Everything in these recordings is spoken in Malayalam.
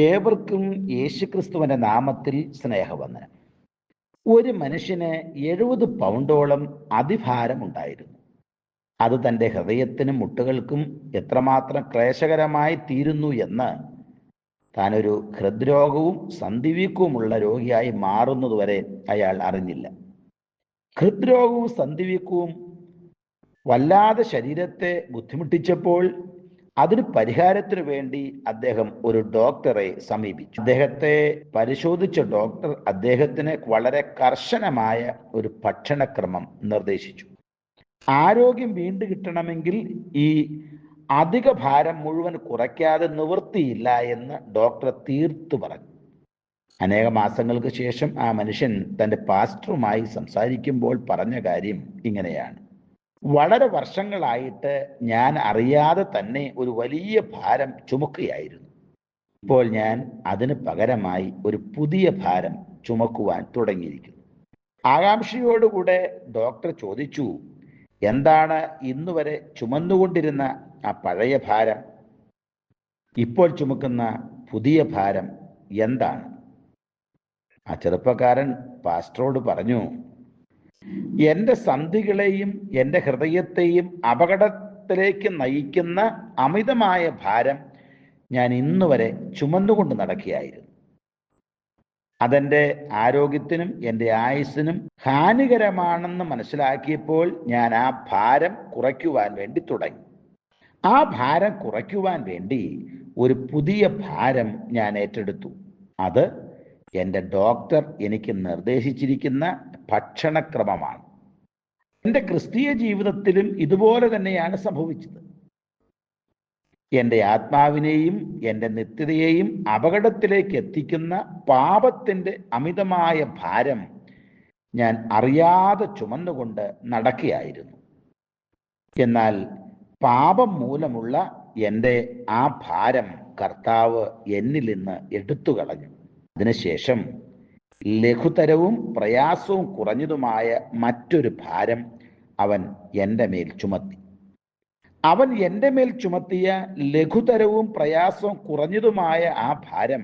ഏവർക്കും യേശുക്രിസ്തുവിന്റെ നാമത്തിൽ സ്നേഹവന്ദനം. ഒരു മനുഷ്യന് 70 പൗണ്ടോളം അതിഭാരം ഉണ്ടായിരുന്നു. അത് തൻ്റെ ഹൃദയത്തിനും മുട്ടുകൾക്കും എത്രമാത്രം ക്ലേശകരമായി തീരുന്നു എന്ന് താനൊരു ഹൃദ്രോഗവും സന്ധിവീക്കവുമുള്ള രോഗിയായി മാറുന്നതുവരെ അയാൾ അറിഞ്ഞില്ല. ഹൃദ്രോഗവും സന്ധിവീക്കവും വല്ലാതെ ശരീരത്തെ ബുദ്ധിമുട്ടിച്ചപ്പോൾ അതിന് പരിഹാരത്തിനു വേണ്ടി അദ്ദേഹം ഒരു ഡോക്ടറെ സമീപിച്ചു. അദ്ദേഹത്തെ പരിശോധിച്ച ഡോക്ടർ അദ്ദേഹത്തിന് വളരെ കർശനമായ ഒരു ഭക്ഷണക്രമം നിർദ്ദേശിച്ചു. ആരോഗ്യം വീണ്ടും കിട്ടണമെങ്കിൽ ഈ അധിക ഭാരം മുഴുവൻ കുറയ്ക്കാതെ നിവൃത്തിയില്ല എന്ന് ഡോക്ടർ തീർത്തു പറഞ്ഞു. അനേക മാസങ്ങൾക്ക് ശേഷം ആ മനുഷ്യൻ തൻ്റെ പാസ്റ്ററുമായി സംസാരിക്കുമ്പോൾ പറഞ്ഞ കാര്യം ഇങ്ങനെയാണ്: വളരെ വർഷങ്ങളായിട്ട് ഞാൻ അറിയാതെ തന്നെ ഒരു വലിയ ഭാരം ചുമക്കുകയായിരുന്നു. ഇപ്പോൾ ഞാൻ അതിന് പകരമായി ഒരു പുതിയ ഭാരം ചുമക്കുവാൻ തുടങ്ങിയിരിക്കുന്നു. ആകാംക്ഷയോടുകൂടെ ഡോക്ടർ ചോദിച്ചു, എന്താണ് ഇന്നുവരെ ചുമന്നുകൊണ്ടിരുന്ന ആ പഴയ ഭാരം? ഇപ്പോൾ ചുമക്കുന്ന പുതിയ ഭാരം എന്താണ്? ആ ചെറുപ്പക്കാരൻ പാസ്റ്ററോട് പറഞ്ഞു, എൻ്റെ സന്ധികളെയും എൻ്റെ ഹൃദയത്തെയും അപകടത്തിലേക്ക് നയിക്കുന്ന അമിതമായ ഭാരം ഞാൻ ഇന്നുവരെ ചുമന്നുകൊണ്ട് നടക്കുകയായിരുന്നു. അതെൻ്റെ ആരോഗ്യത്തിനും എൻ്റെ ആയുസ്സിനും ഹാനികരമാണെന്ന് മനസ്സിലാക്കിയപ്പോൾ ഞാൻ ആ ഭാരം കുറയ്ക്കുവാൻ വേണ്ടി തുടങ്ങി. ആ ഭാരം കുറയ്ക്കുവാൻ വേണ്ടി ഒരു പുതിയ ഭാരം ഞാൻ ഏറ്റെടുത്തു. അത് എൻ്റെ ഡോക്ടർ എനിക്ക് നിർദ്ദേശിച്ചിരിക്കുന്ന ഭക്ഷണക്രമമാണ്. എൻ്റെ ക്രിസ്തീയ ജീവിതത്തിലും ഇതുപോലെ തന്നെയാണ് സംഭവിച്ചത്. എൻ്റെ ആത്മാവിനെയും എൻ്റെ നിത്യതയെയും അപകടത്തിലേക്ക് എത്തിക്കുന്ന പാപത്തിൻ്റെ അമിതമായ ഭാരം ഞാൻ അറിയാതെ ചുമന്നുകൊണ്ട് നടക്കുകയായിരുന്നു. എന്നാൽ പാപം മൂലമുള്ള എൻ്റെ ആ ഭാരം കർത്താവ് എന്നിൽ നിന്ന് എടുത്തു കളഞ്ഞു. അതിനുശേഷം ലഘുതരവും പ്രയാസവും കുറഞ്ഞതുമായ മറ്റൊരു ഭാരം അവൻ എൻ്റെ മേൽ ചുമത്തി. അവൻ എൻ്റെ മേൽ ചുമത്തിയ ലഘുതരവും പ്രയാസവും കുറഞ്ഞതുമായ ആ ഭാരം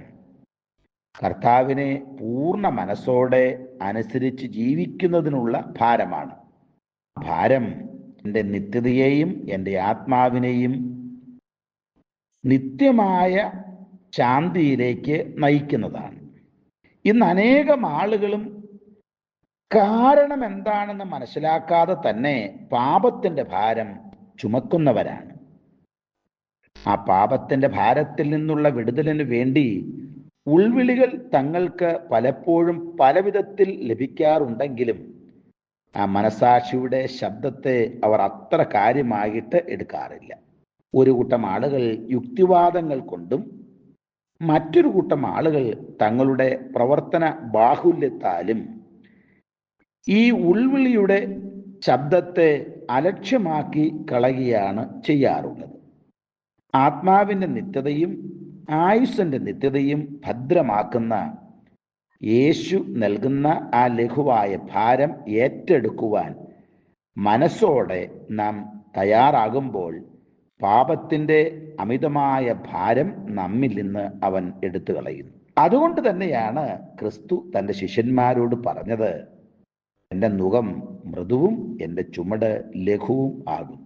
കർത്താവിനെ പൂർണ്ണ മനസ്സോടെ അനുസരിച്ച് ജീവിക്കുന്നതിനുള്ള ഭാരമാണ്. ഭാരം എൻ്റെ നിത്യതയെയും എൻ്റെ ആത്മാവിനെയും നിത്യമായ ശാന്തിയിലേക്ക് നയിക്കുന്നതാണ്. ഇന്ന് അനേകം ആളുകളും കാരണം എന്താണെന്ന് മനസ്സിലാക്കാതെ തന്നെ പാപത്തിൻ്റെ ഭാരം ചുമക്കുന്നവരാണ്. ആ പാപത്തിൻ്റെ ഭാരത്തിൽ നിന്നുള്ള വിടുതലിന് വേണ്ടി ഉൾവിളികൾ തങ്ങൾക്ക് പലപ്പോഴും പലവിധത്തിൽ ലഭിക്കാറുണ്ടെങ്കിലും ആ മനസാക്ഷിയുടെ ശബ്ദത്തെ അവർ അത്ര കാര്യമായിട്ട് എടുക്കാറില്ല. ഒരു കൂട്ടം ആളുകൾ യുക്തിവാദങ്ങൾ കൊണ്ടും മറ്റൊരു കൂട്ടം ആളുകൾ തങ്ങളുടെ പ്രവർത്തന ബാഹുല്യത്താലും ഈ ഉൾവിളിയുടെ ശബ്ദത്തെ അലക്ഷ്യമാക്കി കളയുകയാണ് ചെയ്യാറുള്ളത്. ആത്മാവിൻ്റെ നിത്യതയും ആയുസ്സിൻ്റെ നിത്യതയും ഭദ്രമാക്കുന്ന യേശു നൽകുന്ന ആ ലഘുവായ ഭാരം ഏറ്റെടുക്കുവാൻ മനസ്സോടെ നാം തയ്യാറാകുമ്പോൾ പാപത്തിൻ്റെ അമിതമായ ഭാരം നമ്മിൽ നിന്ന് അവൻ എടുത്തു കളയുന്നു. അതുകൊണ്ട് തന്നെയാണ് ക്രിസ്തു തൻ്റെ ശിഷ്യന്മാരോട് പറഞ്ഞത്, എൻ്റെ നുകം മൃദുവും എൻ്റെ ചുമട് ലഘുവും ആകും.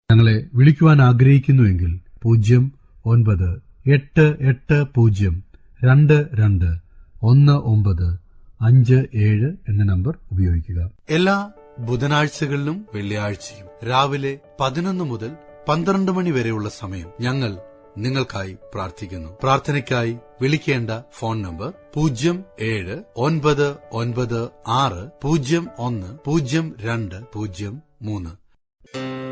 ഞങ്ങളെ വിളിക്കുവാൻ ആഗ്രഹിക്കുന്നുവെങ്കിൽ 0988-22-1957 എന്ന നമ്പർ ഉപയോഗിക്കുക. എല്ലാ ബുധനാഴ്ചകളിലും വെള്ളിയാഴ്ചയും രാവിലെ 11 മുതൽ 12 മണി വരെയുള്ള സമയം ഞങ്ങൾ നിങ്ങൾക്കായി പ്രാർത്ഥിക്കുന്നു. പ്രാർത്ഥനയ്ക്കായി വിളിക്കേണ്ട ഫോൺ നമ്പർ 079960010203.